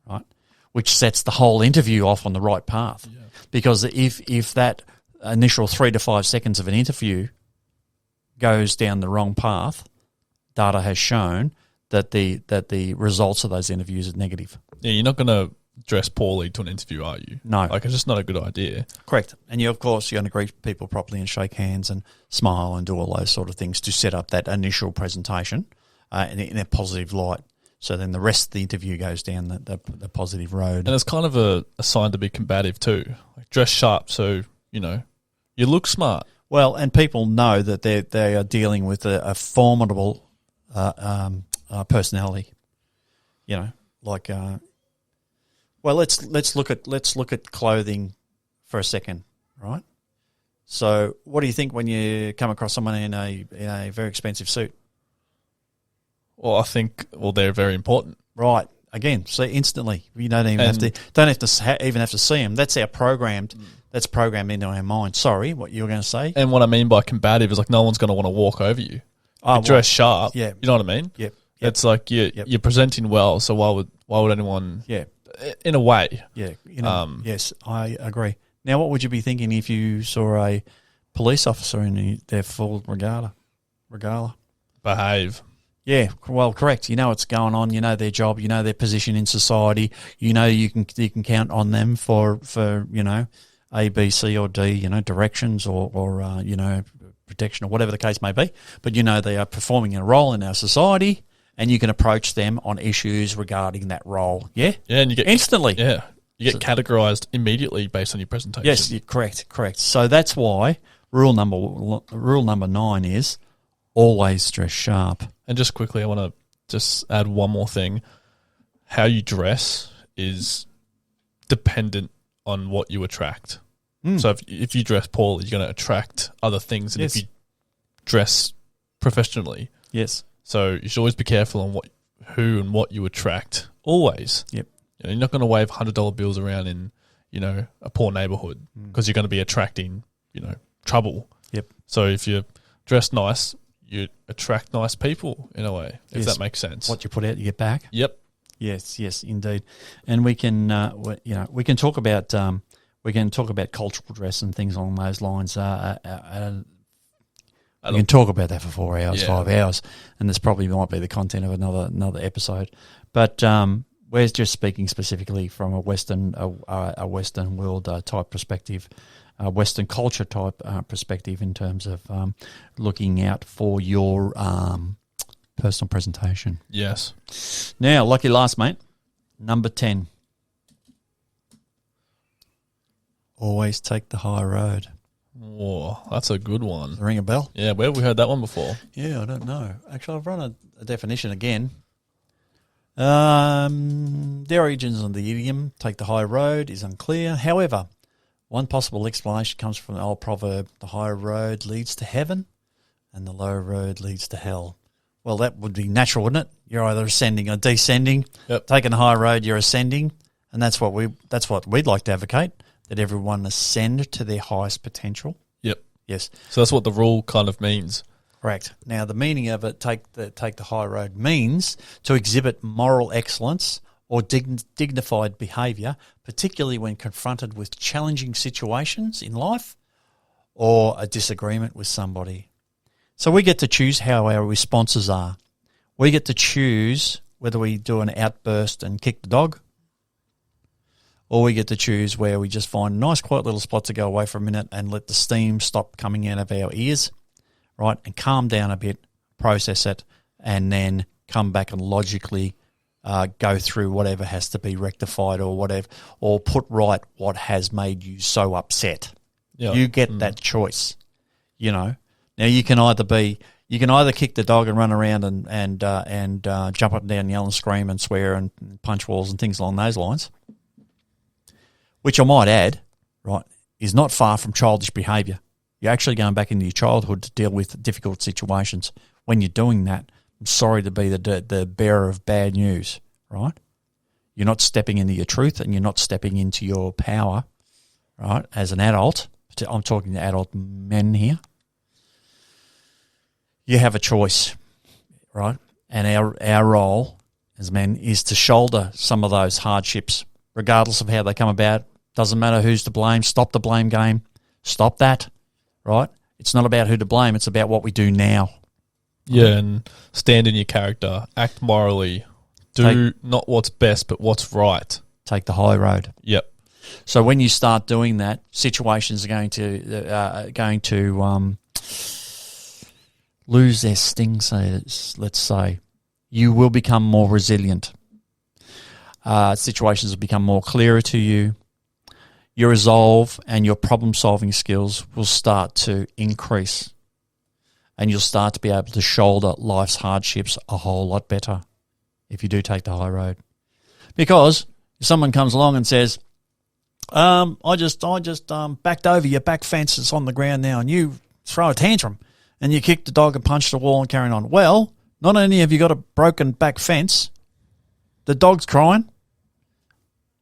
Speaker 1: right? Which sets the whole interview off on the right path. Yeah. Because if that initial 3 to 5 seconds of an interview goes down the wrong path, data has shown that the results of those interviews are negative.
Speaker 2: Yeah, you're not going to dress poorly to an interview, are you?
Speaker 1: No.
Speaker 2: Like, it's just not a good idea.
Speaker 1: Correct. And you're going to greet people properly and shake hands and smile and do all those sort of things to set up that initial presentation in a positive light. So then the rest of the interview goes down the positive road.
Speaker 2: And it's kind of a sign to be combative too. Like, dress sharp so, you look smart.
Speaker 1: Well, and people know that they are dealing with a formidable personality. Well, let's look at clothing for a second, right? So, what do you think when you come across someone in a very expensive suit?
Speaker 2: Well, I think they're very important,
Speaker 1: right? Again, see instantly. You don't even have to see them. That's programmed. That's programmed into our mind. Sorry, what you were going to say?
Speaker 2: And what I mean by combative is like no one's going to want to walk over you. Dress sharp.
Speaker 1: Yeah,
Speaker 2: you know what I mean.
Speaker 1: Yep.
Speaker 2: It's like you're presenting well. So why would anyone?
Speaker 1: Yeah. In
Speaker 2: a way.
Speaker 1: Yeah. Yes, I agree. Now, what would you be thinking if you saw a police officer in their full regala?
Speaker 2: Behave.
Speaker 1: Yeah, well, correct. You know what's going on. You know their job. You know their position in society. You know you can count on them for A, B, C, or D. Directions or protection or whatever the case may be. But they are performing a role in our society, and you can approach them on issues regarding that role. Yeah,
Speaker 2: yeah, and you get
Speaker 1: instantly.
Speaker 2: Yeah, you get categorized immediately based on your presentation.
Speaker 1: Yes, you're correct. So that's why rule number 9 is always dress sharp.
Speaker 2: And just quickly, I want to just add one more thing. How you dress is dependent on what you attract. So if you dress poorly, you're going to attract other things. And if you dress professionally,
Speaker 1: yes.
Speaker 2: So you should always be careful on who and what you attract. Always.
Speaker 1: Yep.
Speaker 2: You're not going to wave $100 bills around in, a poor neighborhood because you're going to be attracting, trouble.
Speaker 1: Yep.
Speaker 2: So if you dress nice, you attract nice people in a way, if that makes sense.
Speaker 1: What you put out, you get back.
Speaker 2: Yep.
Speaker 1: Yes, indeed. And we can, we can talk about cultural dress and things along those lines. We can talk about that for 4 hours, 5 hours, and this probably might be the content of another episode. But we're just speaking specifically from a Western world type perspective, Western culture type perspective in terms of looking out for your personal presentation.
Speaker 2: Yes.
Speaker 1: Now, lucky last, mate. Number 10. Always take the high road.
Speaker 2: Whoa, that's a good one.
Speaker 1: Does it ring a bell?
Speaker 2: Yeah, where have we heard that one before?
Speaker 1: Yeah, I don't know. Actually, I've run a definition again. Their origins of the idiom, take the high road, is unclear. However, one possible explanation comes from the old proverb, the high road leads to heaven, and the low road leads to hell. Well, that would be natural, wouldn't it? You're either ascending or descending.
Speaker 2: Yep.
Speaker 1: Taking the high road, you're ascending, and that's what we'd like to advocate, that everyone ascend to their highest potential.
Speaker 2: Yep.
Speaker 1: Yes.
Speaker 2: So that's what the rule kind of means.
Speaker 1: Correct. Now, the meaning of it, take the high road, means to exhibit moral excellence or dignified behaviour, particularly when confronted with challenging situations in life or a disagreement with somebody. So we get to choose how our responses are. We get to choose whether we do an outburst and kick the dog, or we get to choose where we just find a nice quiet little spot to go away for a minute and let the steam stop coming out of our ears, right, and calm down a bit, process it, and then come back and logically go through whatever has to be rectified or whatever, or put right what has made you so upset.
Speaker 2: Yeah.
Speaker 1: You get that choice, you know. Now you can either kick the dog and run around and jump up and down, yell and scream and swear and punch walls and things along those lines, which I might add, right, is not far from childish behaviour. You're actually going back into your childhood to deal with difficult situations. When you're doing that, I'm sorry to be the bearer of bad news, right? You're not stepping into your truth and you're not stepping into your power, right, as an adult. I'm talking to adult men here. You have a choice, right? And our role as men is to shoulder some of those hardships, regardless of how they come about. Doesn't matter who's to blame. Stop the blame game. Stop that, right? It's not about who to blame. It's about what we do now.
Speaker 2: Yeah, and stand in your character. Act morally. Do not what's best, but what's right.
Speaker 1: Take the high road.
Speaker 2: Yep.
Speaker 1: So when you start doing that, situations are going to lose their sting, let's say. You will become more resilient. Situations will become more clearer to you. Your resolve and your problem-solving skills will start to increase, and you'll start to be able to shoulder life's hardships a whole lot better if you do take the high road. Because if someone comes along and says, I just backed over your back fence that's on the ground now, and you throw a tantrum and you kick the dog and punch the wall and carry on. Well, not only have you got a broken back fence, the dog's crying,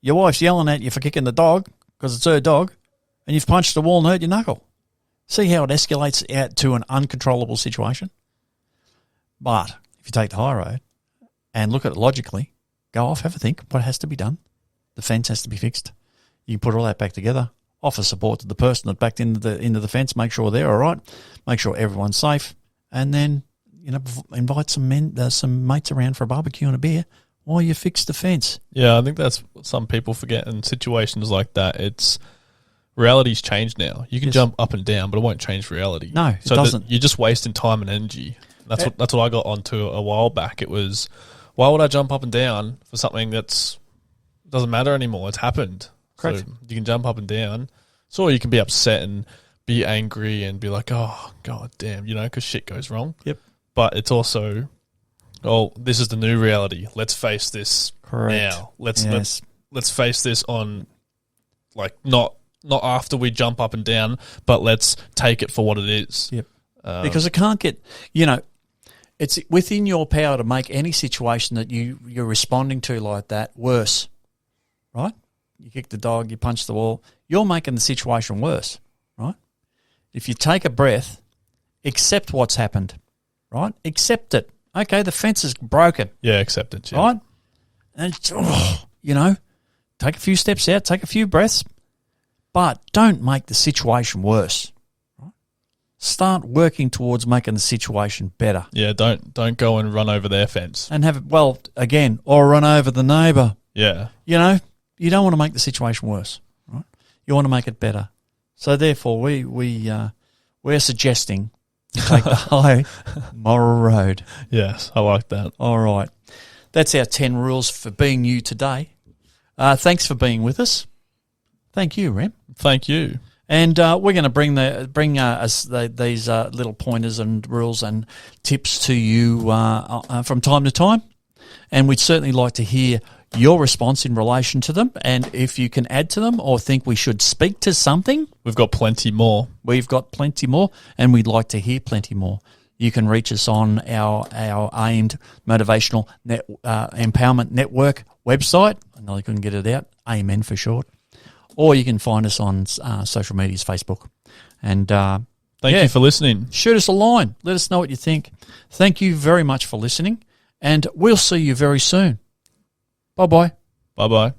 Speaker 1: your wife's yelling at you for kicking the dog because it's her dog, and you've punched the wall and hurt your knuckle. See how it escalates out to an uncontrollable situation? But if you take the high road and look at it logically, go off, have a think what has to be done. The fence has to be fixed. You put all that back together, offer support to the person that backed into the fence, make sure they're all right, make sure everyone's safe, and then invite some mates around for a barbecue and a beer while you fix the fence.
Speaker 2: Yeah, I think that's what some people forget in situations like that. It's reality's changed now. You can jump up and down, but it won't change reality.
Speaker 1: No, it doesn't.
Speaker 2: You're just wasting time and energy. That's what I got onto a while back. It was, why would I jump up and down for something that's doesn't matter anymore? It's happened.
Speaker 1: Correct.
Speaker 2: So you can jump up and down. So you can be upset and be angry and be like, oh, God damn, because shit goes wrong.
Speaker 1: Yep.
Speaker 2: But it's also, this is the new reality. Let's face this now. Let's face this on, like, not after we jump up and down, but let's take it for what it is.
Speaker 1: Yep. Because it can't get, it's within your power to make any situation that you're responding to like that worse, right? You kick the dog, you punch the wall, you're making the situation worse, right? If you take a breath, accept what's happened, right? Accept it. Okay, the fence is broken.
Speaker 2: Yeah, accept it. Yeah.
Speaker 1: Right? And, take a few steps out, take a few breaths, but don't make the situation worse. Right? Start working towards making the situation better.
Speaker 2: Yeah, don't go and run over their fence.
Speaker 1: And or run over the neighbour.
Speaker 2: Yeah.
Speaker 1: You don't want to make the situation worse, right? You want to make it better. So therefore, we're suggesting you take the high moral road.
Speaker 2: Yes, I like that.
Speaker 1: All right, that's our 10 rules for being you today. Thanks for being with us. Thank you, Rem.
Speaker 2: Thank you.
Speaker 1: And we're going to bring these little pointers and rules and tips to you from time to time, and we'd certainly like to hear your response in relation to them, and if you can add to them or think we should speak to something.
Speaker 2: We've got plenty more.
Speaker 1: We've got plenty more, and we'd like to hear plenty more. You can reach us on our Aimed Motivational Empowerment Network website. I know you couldn't get it out, AMN for short. Or you can find us on social medias, Facebook. And
Speaker 2: thank you for listening.
Speaker 1: Shoot us a line. Let us know what you think. Thank you very much for listening, and we'll see you very soon. Bye-bye.
Speaker 2: Bye-bye.